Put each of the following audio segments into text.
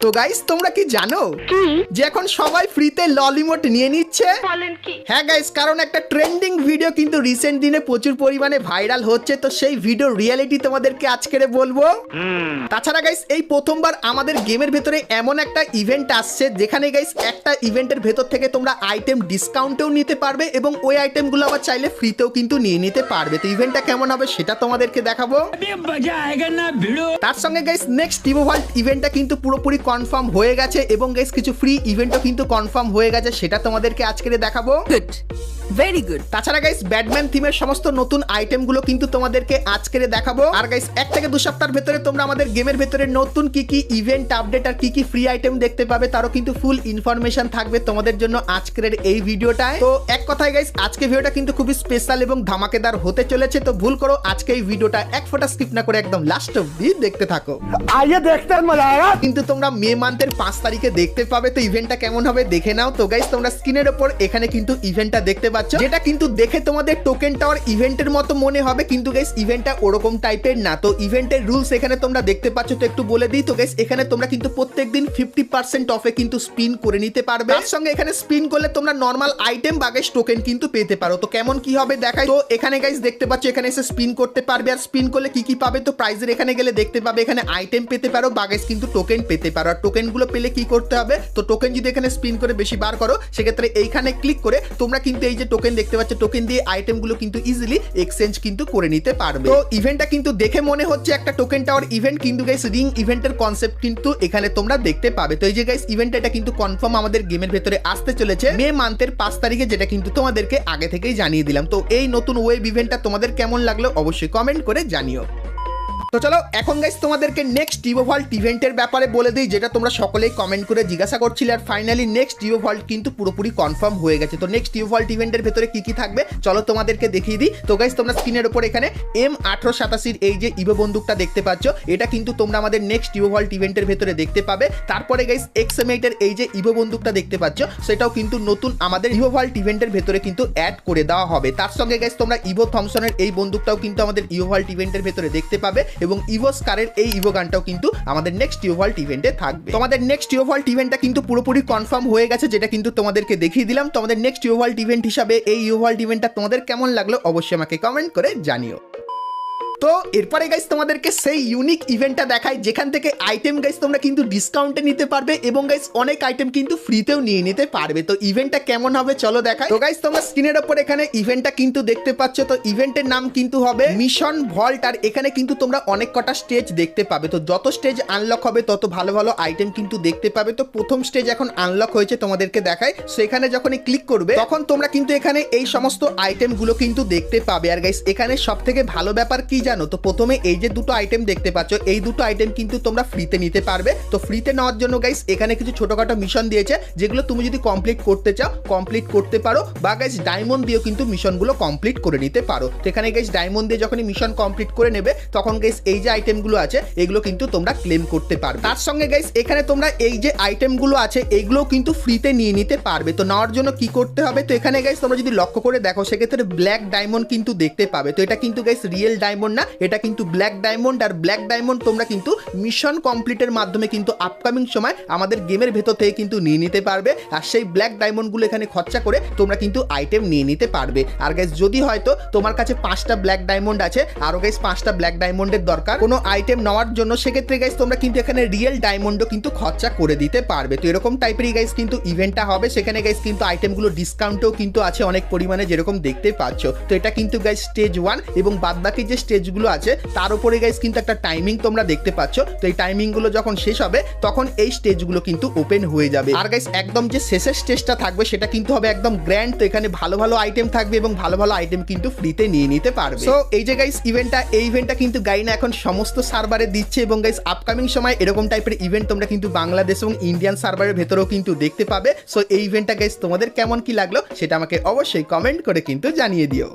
তো গাইস তোমরা কি জানো যে এখন সবাই ফ্রিতে ললিমোট নিয়ে নিচ্ছে? হ্যাঁ গাইস, কারণ একটা ট্রেন্ডিং ভিডিও কিন্তু রিসেন্ট দিনে প্রচুর পরিমাণে ভাইরাল হচ্ছে, তো সেই ভিডিও রিয়েলিটি তোমাদেরকে আজকে বলবো। তাছাড়া গাইস এই প্রথমবার আমাদের গেমের ভেতরে এমন একটা ইভেন্ট আসছে যেখানে গাইস একটা ইভেন্টের ভেতর থেকে তোমরা আইটেম ডিসকাউন্টেও নিতে পারবে এবং ওই আইটেমগুলো আবার চাইলে ফ্রিতেও কিন্তু নিয়ে নিতে পারবে। তো ইভেন্টটা কেমন হবে সেটা তোমাদেরকে দেখাবো। তার সঙ্গে গাইস নেক্সট ইভোভাল্ট ইভেন্টটা কিন্তু পুরোপুরি কনফার্ম হয়ে গেছে এবং গাইস কিছু ফ্রি ইভেন্টও কিন্তু কনফার্ম হয়ে গেছে, সেটা তোমাদেরকে আজকে দেখাবো। Very good. তাছাড়া গাইস ব্যাটম্যান থিমের সমস্ত নতুন আইটেমগুলো কিন্তু তোমাদেরকে আজকে দেখাবো। আর গাইস 1 থেকে 2 সপ্তাহের ভেতরে তোমরা আমাদের গেমের ভেতরে নতুন কি কি ইভেন্ট আপডেট আর কি কি ফ্রি আইটেম দেখতে পাবে তারও কিন্তু ফুল ইনফরমেশন থাকবে তোমাদের জন্য আজকের এই ভিডিওটায়। তো এক কথায় গাইস আজকে ভিডিওটা কিন্তু খুবই স্পেশাল এবং ধামাকেদার হতে চলেছে, তো ভুল করো আজকে এই ভিডিওটা এক ফোঁটা স্কিপ না করে একদম লাস্ট অবধি দেখতে থাকো। आइए देखते हैं मजा आएगा। কিন্তু তোমরা মে মান্থের 5 তারিখে দেখতে পাবে, তো ইভেন্টটা কেমন হবে দেখে নাও। তো গাইস তোমরা স্ক্রিনের উপর এখানে কিন্তু ইভেন্টটা দেখতে পাচ্ছ, যেটা কিন্তু দেখে তোমাদের টোকেন টাওয়ার ইভেন্টের মতো মনে হবে, কিন্তু গাইস ইভেন্টটা ওরকম টাইপের না। তো ইভেন্টের রুলস এখানে তোমরা দেখতে পাচ্ছ, তো একটু বলে দিই। তো গাইস এখানে তোমরা কিন্তু প্রত্যেকদিন 50% অফে কিন্তু স্পিন করে নিতে পারবে। তার সঙ্গে এখানে স্পিন করলে তোমরা নরমাল আইটেম বা গাইস টোকেন কিন্তু পেতে পারো। তো কেমন কি হবে দেখাই। তো এখানে গাইস দেখতে পাচ্ছ এখানে এসে স্পিন করতে পারবে, আর স্পিন করলে কি কি পাবে তো প্রাইজের এখানে গেলে দেখতে পাবে এখানে আইটেম পেতে পারো বা গাইস কিন্তু টোকেন পেতে পারো। আর টোকেন গুলো পেলে কি করতে হবে, তো টোকেন যদি এখানে স্পিন করে বেশি বার করো সেক্ষেত্রে এইখানে ক্লিক করে তোমরা কিন্তু এই যে টোকেন দেখতে পাচ্ছ, টোকেন দিয়ে আইটেম গুলো কিন্তু ইজিলি এক্সচেঞ্জ কিন্তু করে নিতে পারবে। তো ইভেন্টটা কিন্তু দেখে মনে হচ্ছে একটা টোকেন টাওয়ার ইভেন্ট, কিন্তু গাইস রিং ইভেন্টের কনসেপ্ট কিন্তু এখানে তোমরা দেখতে পাবে। তো এই যে গাইস ইভেন্ট এটা কিন্তু কনফার্ম আমাদের গেমের ভেতরে আসতে চলেছে মে মান্থের 5 তারিখে, যেটা কিন্তু তোমাদেরকে আগে থেকেই জানিয়ে দিলাম। তো এই নতুন ওয়েব ইভেন্টটা তোমাদের কেমন লাগলো অবশ্যই কমেন্ট করে জানিও। তো চলো এখন গাইস তোমাদেরকে নেক্সট ইভোভাল্ট ইভেন্টের ব্যাপারে বলে দিই, যেটা তোমরা সকলেই কমেন্ট করে জিজ্ঞাসা করছিলে। আর ফাইনালি নেক্সট ইভোভাল্ট কিন্তু পুরোপুরি কনফার্ম হয়ে গেছে। তো নেক্সট ইভোভাল্ট ইভেন্টের ভেতরে কি কি থাকবে চলো তোমাদেরকে দেখিয়ে দিই। তো গাইস তোমরা স্ক্রিনের উপর এখানে M1887 এই যে ইভো বন্দুকটা দেখতে পাচ্ছ, এটা কিন্তু তোমরা আমাদের নেক্সট ইভোভাল্ট ইভেন্টের ভেতরে দেখতে পাবে। তারপরে গাইস XM8 এর এই যে ইভো বন্দুকটা দেখতে পাচ্ছ, সেটাও কিন্তু নতুন আমাদের ইভোভাল্ট ইভেন্টের ভেতরে কিন্তু অ্যাড করে দেওয়া হবে। তার সঙ্গে গাইস তোমরা ইভো থমসনের এই বন্দুকটাও কিন্তু আমাদের ইভোভাল্ট ইভেন্টের ভেতরে দেখতে পাবে এবং ইভো স্কারের এই ইভো গানটাও কিন্তু আমাদের নেক্সট ইভোভাল্ট ইভেন্টে থাকবে। তোমাদের নেক্সট ইভোভাল্ট ইভেন্টটা কিন্তু পুরোপুরি কনফার্ম হয়ে গেছে, যেটা কিন্তু তোমাদেরকে দেখিয়ে দিলাম। তোমাদের নেক্সট ইভোভাল্ট ইভেন্ট হিসাবে এই ইভোভাল্ট ইভেন্টটা তোমাদের কেমন লাগলো অবশ্যই আমাকে কমেন্ট করে জানিও। তো এরপরে গাইস তোমাদেরকে সেই ইউনিক ইভেন্টটা দেখাই যেখান থেকে আইটেম গাইস তোমরা কিন্তু ডিসকাউন্টে নিতে পারবে এবং গাইস অনেক আইটেম কিন্তু ফ্রিতেও নিয়ে নিতে পারবে। তো ইভেন্টটা কেমন হবে চলো দেখাই। তো গাইস তোমরা স্ক্রিনের উপর এখানে ইভেন্টটা কিন্তু দেখতে পাচ্ছ, তো ইভেন্টের নাম কিন্তু হবে মিশন ভল্ট। আর এখানে কিন্তু তোমরা অনেক কটা স্টেজ দেখতে পাবে, তো যত স্টেজ আনলক হবে তত ভালো ভালো আইটেম কিন্তু দেখতে পাবে। তো প্রথম স্টেজ এখন আনলক হয়েছে তোমাদেরকে দেখাই। সেখানে যখনই ক্লিক করবে তখন তোমরা কিন্তু এখানে এই সমস্ত আইটেমগুলো কিন্তু দেখতে পাবে। আর গাইস এখানে সব থেকে ভালো ব্যাপার কি জানো, তো প্রথমে এই যে দুটো আইটেম দেখতে পাচ্ছ, এই দুটো আইটেম কিন্তু তোমরা ফ্রিতে নিতে পারবে। তো ফ্রিতে নেওয়ার জন্য গাইস এখানে কিছু ছোটখাটো মিশন দিয়েছে, যেগুলো তুমি যদি কমপ্লিট করতে চাও কমপ্লিট করতে পারো, বা গাইস ডায়মন্ড দিয়েও কিন্তু মিশনগুলো কমপ্লিট করে নিতে পারো। তো এখানে গাইস ডায়মন্ড দিয়ে যখনই মিশন কমপ্লিট করে নেবে তখন গাইস এই যে আইটেমগুলো আছে এগুলো কিন্তু তোমরা ক্লেম করতে পারবে। তার সঙ্গে গাইস এখানে তোমরা এই যে আইটেমগুলো আছে এগুলো কিন্তু ফ্রিতে নিয়ে নিতে পারবে। তো নেওয়ার জন্য কি করতে হবে, তো এখানে গাইস তোমরা যদি লক্ষ্য করে দেখো সেক্ষেত্রে ব্ল্যাক ডায়মন্ড কিন্তু দেখতে পাবে। তো এটা কিন্তু গাইস রিয়েল ডায়মন্ড না, এটা কিন্তু ব্ল্যাক ডায়মন্ড। আর ব্ল্যাক ডায়মন্ড তোমরা কিন্তু মিশন কমপ্লিটের মাধ্যমে কিন্তু আপকামিং সময় আমাদের গেমের ভেতর থেকে কিন্তু নিয়ে নিতে পারবে। আর সেই ব্ল্যাক ডায়মন্ডগুলো এখানে খরচা করে তোমরা কিন্তু আইটেম নিয়ে নিতে পারবে। আর গাইস যদি হয়তো তোমার কাছে 5টা ব্ল্যাক ডায়মন্ড আছে, আরো গাইস 5টা ব্ল্যাক ডায়মন্ডের দরকার কোনো আইটেম নেওয়ার জন্য, সেক্ষেত্রে গাইস তোমরা কিন্তু এখানে রিয়েল ডায়মন্ডও কিন্তু খরচা করে দিতে পারবে। তো এরকম টাইপেরই গাইস কিন্তু ইভেন্টটা হবে। সেখানে গাইস কিন্তু আইটেমগুলো ডিসকাউন্টেও কিন্তু আছে অনেক পরিমাণে, যেরকম দেখতে পাচ্ছ। তো এটা কিন্তু গাইস স্টেজ 1 এবং বাদবাকি যে স্টেজগুলো আছে তার উপরে গাইস কিন্তু একটা টাইমিং তোমরা দেখতে পাচ্ছ। তো এই টাইমিং গুলো যখন শেষ হবে তখন এই স্টেজগুলো কিন্তু ওপেন হয়ে যাবে। আর গাইস একদম যে শেষের স্টেজটা থাকবে সেটা কিন্তু হবে একদম গ্র্যান্ড। তো এখানে ভালো ভালো আইটেম থাকবে এবং ভালো ভালো আইটেম কিন্তু ফ্রিতে নিয়ে নিতে পারবে। সো এই যে গাইস এই ইভেন্টটা কিন্তু গাইনা এখন সমস্ত সার্ভারে দিচ্ছে এবং গাইস আপকামিং সময় এরকম টাইপের ইভেন্ট তোমরা কিন্তু বাংলাদেশ এবং ইন্ডিয়ান সার্ভারের ভেতরেও কিন্তু দেখতে পাবে। সো এই ইভেন্টটা গাইস তোমাদের কেমন কি লাগলো সেটা আমাকে অবশ্যই কমেন্ট করে কিন্তু জানিয়ে দিও।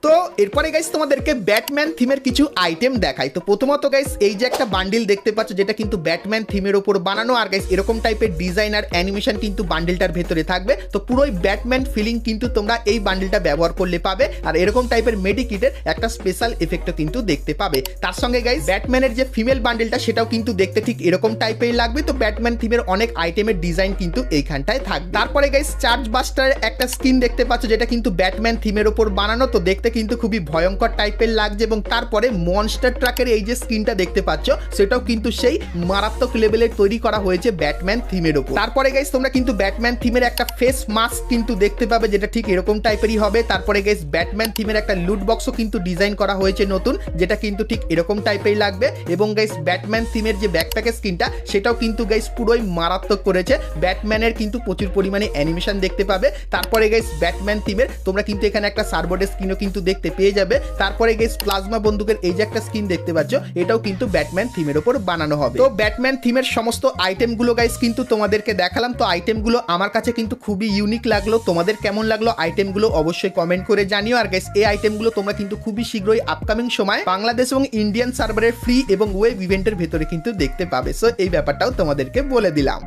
তো এরপরে গাইস তোমাদেরকে ব্যাটম্যান থিমের কিছু আইটেম দেখাই। তো প্রথমত গাইস এই যে একটা বান্ডিল দেখতে পাচ্ছ যেটা কিন্তু ব্যাটম্যান থিমের উপর বানানো, আর গাইস এরকম টাইপের ডিজাইন আর অ্যানিমেশন কিন্তু বান্ডিলটার ভেতরে থাকবে। তো পুরোই ব্যাটম্যান ফিলিং কিন্তু তোমরা এই বান্ডিলটা ব্যবহার করলে পাবে, আর এরকম টাইপের মেডিকিটের একটা স্পেশাল এফেক্টও কিন্তু দেখতে পাবে। তার সঙ্গে গাইস ব্যাটম্যানের যে ফিমেল বান্ডিলটা সেটাও কিন্তু দেখতে ঠিক এরকম টাইপের লাগবে। তো ব্যাটম্যান থিমের অনেক আইটেমের ডিজাইন কিন্তু এইখানটায় থাকবে। তারপরে গাইস চার্জ বাস্টারের একটা স্কিন দেখতে পাচ্ছ যেটা কিন্তু ব্যাটম্যান থিমের উপর বানানো। তো দেখতে কিন্তু খুবই ভয়ঙ্কর টাইপের লাগছে। এবং তারপরে মনস্টার ট্রাকের এই যে স্কিনটা দেখতে পাচ্ছ সেটাও কিন্তু সেই মারাত্মক লেভেলের তৈরি করা হয়েছে ব্যাটম্যান থিমের উপর। তারপরে গাইস তোমরা কিন্তু ব্যাটম্যান থিমের একটা ফেস মাস্ক কিন্তু দেখতে পাবে যেটা ঠিক এরকম টাইপেরই হবে। তারপরে গাইস ব্যাটম্যান থিমের একটা লুট বক্সও কিন্তু ডিজাইন করা হয়েছে নতুন, যেটা কিন্তু ঠিক এরকম টাইপেরই লাগবে। এবং গাইস ব্যাটম্যান থিমের যে ব্যাকপ্যাকের স্কিনটা সেটাও কিন্তু গাইস পুরোই মারাত্মক করেছে। ব্যাটম্যানের কিন্তু প্রচুর পরিমাণে অ্যানিমেশন দেখতে পাবে। তারপরে গাইস ব্যাটম্যান থিমের তোমরা কিন্তু এখানে একটা সার্বোর্ডের স্কিনও কিন্তু দেখতে পেয়ে যাবে। তারপরে গাইস প্লাজমা বন্দুকের এই যে একটা স্কিন দেখতে পাচ্ছ এটাও কিন্তু ব্যাটম্যান থিমের উপর বানানো হবে। তো ব্যাটম্যান থিমের সমস্ত আইটেমগুলো গাইস কিন্তু তোমাদেরকে দেখালাম। তো আইটেমগুলো আমার কাছে কিন্তু খুবই ইউনিক লাগলো। তোমাদের কেমন লাগলো আইটেমগুলো অবশ্যই কমেন্ট করে জানিও। আর গাইস এই আইটেমগুলো তোমরা কিন্তু খুবই শীঘ্রই আপকামিং সময় বাংলাদেশ এবং ইন্ডিয়ান সার্ভারের ফ্রি এবং ওয়েব ইভেন্টের ভেতরে কিন্তু দেখতে পাবে। সো এই ব্যাপারটাও তোমাদেরকে বলে দিলাম।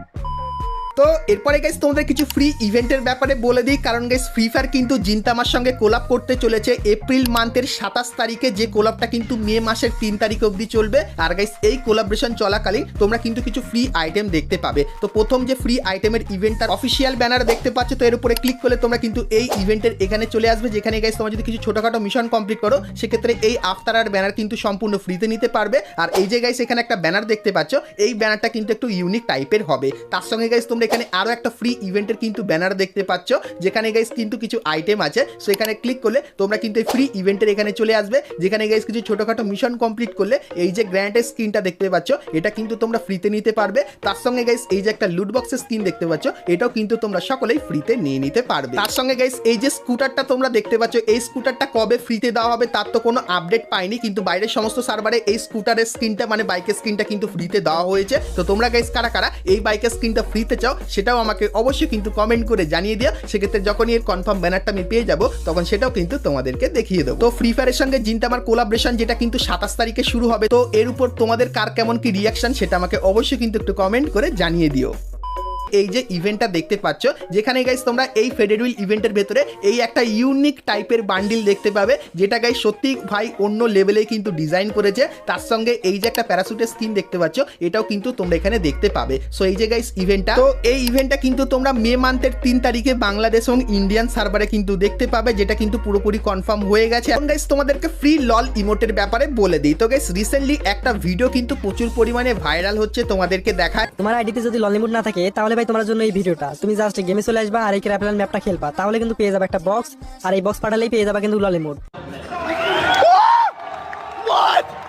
তো এরপরে গাইস তোমাদের কিছু ফ্রি ইভেন্টের ব্যাপারে বলে দিই, কারণ গাইস ফ্রি ফায়ার কিন্তু জিনতামার সঙ্গে কোলাপ করতে চলেছে এপ্রিল মান্থের 27 তারিখে, যে কোলাপটা কিন্তু মে মাসের 3 তারিখ অবধি চলবে। আর গাইস এই কোলাবরেশন চলাকালীন তোমরা কিন্তু কিছু ফ্রি আইটেম দেখতে পাবে। তো প্রথম যে ফ্রি আইটেমের ইভেন্টটার অফিসিয়াল ব্যানার দেখতে পাচ্ছ, তো এর উপরে ক্লিক করলে তোমরা কিন্তু এই ইভেন্টের এখানে চলে আসবে, যেখানে গাইস তোমরা যদি কিছু ছোটখাটো মিশন কমপ্লিট করো সেক্ষেত্রে এই আফতার আর ব্যানার কিন্তু সম্পূর্ণ ফ্রিতে নিতে পারবে। আর এই যে গাইস এখানে একটা ব্যানার দেখতে পাচ্ছ, এই ব্যানারটা কিন্তু একটু ইউনিক টাইপের হবে। তার সঙ্গে গাইস তোমরা এখানে আরো একটা ফ্রি ইভেন্টের কিন্তু ব্যানার দেখতে পাচ্ছ, যেখানে গাইস কিন্তু কিছু আইটেম আছে। সো এখানে ক্লিক করলে তোমরা কিন্তু এই ফ্রি ইভেন্টের এখানে চলে আসবে, যেখানে গাইস কিছু ছোটখাটো মিশন কমপ্লিট করলে এই যে গ্র্যান্ডের স্ক্রিনটা দেখতে পাচ্ছ এটা কিন্তু তোমরা ফ্রিতে নিতে পারবে। তার সঙ্গে গাইস এই যে একটা লুট বক্সের স্ক্রিন দেখতে পাচ্ছ এটাও কিন্তু তোমরা সকলেই ফ্রিতে নিয়ে নিতে পারবে। তার সঙ্গে গাইস এই যে স্কুটারটা তোমরা দেখতে পাচ্ছ, এই স্কুটারটা কবে ফ্রিতে দেওয়া হবে তার তো কোনো আপডেট পাইনি, কিন্তু বাইরের সমস্ত সার্ভারে এই স্কুটারের স্ক্রিনটা মানে বাইকের স্ক্রিনটা কিন্তু ফ্রিতে দেওয়া হয়েছে। তো তোমরা গাইস কারা কারা এই বাইকের স্ক্রিনটা ফ্রিতে চাও সেটাও আমাকে অবশ্যই কিন্তু কমেন্ট করে জানিয়ে দিও। সেক্ষেত্রে যখনই এর কনফার্ম ব্যানারটা আমি পেয়ে যাবো তখন সেটাও কিন্তু তোমাদেরকে দেখিয়ে দেবো। তো ফ্রি ফায়ারের সঙ্গে জিনতামার কোলাবরেশন যেটা কিন্তু 27 তারিখে শুরু হবে, তো এর উপর তোমাদের কার কেমন কি রিয়াকশন সেটা আমাকে অবশ্যই কিন্তু একটু কমেন্ট করে জানিয়ে দিও। এই যে ইভেন্টটা দেখতে পাচ্ছ, যেখানে গাইস তোমরা এই ফেডারেল ইভেন্টের ভেতরে এই একটা ইউনিক টাইপের বান্ডিল দেখতে পাবে, যেটা গাইস সত্যি ভাই অন্য লেভেলে কিন্তু ডিজাইন করেছে। তার সঙ্গে এই যে একটা প্যারাসুটের স্কিন দেখতে পাচ্ছ এটাও কিন্তু তোমরা এখানে দেখতে পাবে। সো এই যে গাইস ইভেন্টটা, তো এই ইভেন্টটা কিন্তু তোমরা মে মান্থের 3 তারিখে বাংলাদেশ এবং ইন্ডিয়ান সার্ভারে কিন্তু দেখতে পাবে, যেটা কিন্তু পুরোপুরি কনফার্ম হয়ে গেছে। এখন গাইস তোমাদেরকে ফ্রি লল ইমোটের ব্যাপারে বলে দিই। তো গাইস রিসেন্টলি একটা ভিডিও কিন্তু প্রচুর পরিমাণে ভাইরাল হচ্ছে, তোমাদেরকে দেখায়। তোমার আইডিতে যদি ললিমুড না থাকে তাহলে ভাই তোমার জন্য এই ভিডিওটা, তুমি জাস্ট গেমে চলে আসবা আর এই ক্র্যাপল্যান্ড ম্যাপটা খেলবা, তাহলে কিন্তু পেয়ে যাবে একটা বক্স, আর এই বক্স পাঠালেই পেয়ে যাবে কিন্তু ললিমুড।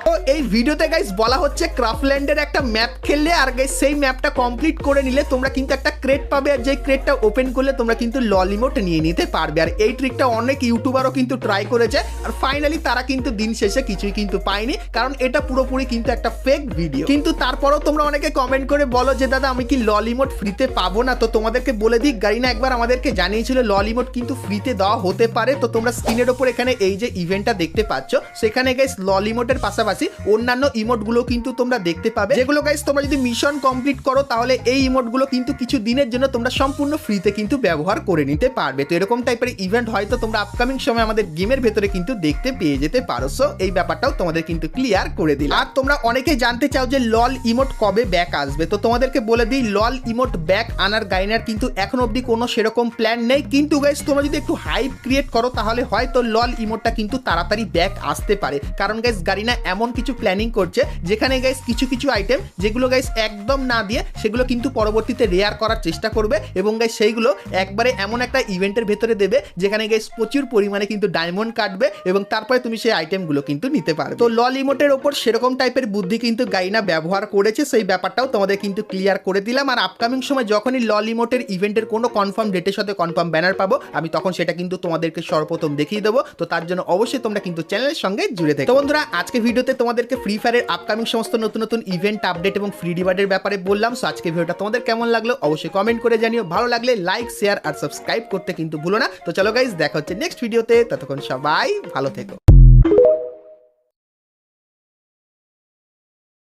তো এই ভিডিওতে গাইস বলা হচ্ছে ক্রাফল্যান্ডের একটা ম্যাপ খেললে আর গাইস সেই ম্যাপটা কমপ্লিট করে নিলে তোমরা কিন্তু একটা ক্রেট পাবে, আর যে ক্রেটটা ওপেন করলে তোমরা কিন্তু ললিমোট নিয়ে নিতে পারবে। আর এই ট্রিকটা অনেক ইউটিউবারও কিন্তু ট্রাই করেছে, আর ফাইনালি তারা কিন্তু দিন শেষে কিছুই কিন্তু পায়নি, কারণ এটা পুরোপুরি কিন্তু একটা ফেক ভিডিও। কিন্তু তারপরেও তোমরা অনেকে কমেন্ট করে বলো যে দাদা আমি কি ললিমোট ফ্রিতে পাবো না। তো তোমাদেরকে বলে দিই, গারিনা একবার আমাদেরকে জানিয়েছিল ললিমোট কিন্তু ফ্রিতে দেওয়া হতে পারে। তো তোমরা স্ক্রিনের ওপর এখানে এই যে ইভেন্টটা দেখতে পাচ্ছ, সেখানে গাইস ললিমোটের পাশাপাশি অন্যান্য ইমোটগুলো কিন্তু তোমরা দেখতে পাবে, যেগুলো গাইস তোমরা যদি মিশন কমপ্লিট করো তাহলে এই ইমোটগুলো কিন্তু কিছু দিনের জন্য তোমরা সম্পূর্ণ ফ্রিতে কিন্তু ব্যবহার করে নিতে পারবে। তো এরকম টাইপের ইভেন্ট হয়তো তোমরা আপকামিং সময় আমাদের গেমের ভেতরে কিন্তু দেখতে পেয়ে যেতে পারো। সো এই ব্যাপারটাও তোমাদের কিন্তু ক্লিয়ার করে দিলাম। আর তোমরা অনেকেই জানতে চাও যে লল ইমোট কবে ব্যাক আসবে, তো তোমাদেরকে বলে দিই লল ইমোট ব্যাক আনার গাইনার কিন্তু এখন অবধি কোনো সেরকম প্ল্যান নেই, কিন্তু গাইস তোমরা যদি একটু হাইপ ক্রিয়েট করো তাহলে হয়তো লল ইমোটটা কিন্তু তাড়াতাড়ি ব্যাক আসতে পারে। কারণ গাইস গারিনা এমন কিছু প্ল্যানিং করছে যেখানে গাইস কিছু কিছু আইটেম যেগুলো গাইস একদম না দিয়ে সেগুলো কিন্তু পরবর্তীতে রেয়ার করার চেষ্টা করবে, এবং গাইস সেইগুলো একবারে এমন একটা ইভেন্টের ভেতরে দেবে যেখানে গাইস প্রচুর পরিমাণে কিন্তু ডায়মন্ড কাটবে, এবং তারপরে তুমি সেই আইটেমগুলো কিন্তু নিতে পারবে। তো লল ইমোটের ওপর সেরকম টাইপের বুদ্ধি কিন্তু গাইনা ব্যবহার করেছে, সেই ব্যাপারটাও তোমাদের কিন্তু ক্লিয়ার করে দিলাম। আর আপকামিং সময় যখনই লল ইমোটের ইভেন্টের কোনো কনফার্ম ডেটের সাথে কনফার্ম ব্যানার পাবো আমি তখন সেটা কিন্তু তোমাদেরকে সর্বপ্রথম দেখিয়ে দেবো। তো তার জন্য অবশ্যই তোমরা কিন্তু চ্যানেলের সঙ্গে জুড়ে থেকো। তো বন্ধুরা আজকে ভিডিওতে তোমাদেরকে ফ্রি ফায়ারের আপকামিং সমস্ত নতুন নতুন ইভেন্ট আপডেট এবং ফ্রি রিওয়ার্ডের ব্যাপারে বললাম। সো আজকে ভিডিওটা তোমাদের কেমন লাগলো অবশ্যই কমেন্ট করে জানিও, ভালো লাগলে লাইক শেয়ার আর সাবস্ক্রাইব করতে কিন্তু ভুলো না। তো চলো গাইস, দেখা হচ্ছে নেক্সট ভিডিওতে, ততক্ষণ সবাই ভালো থেকো।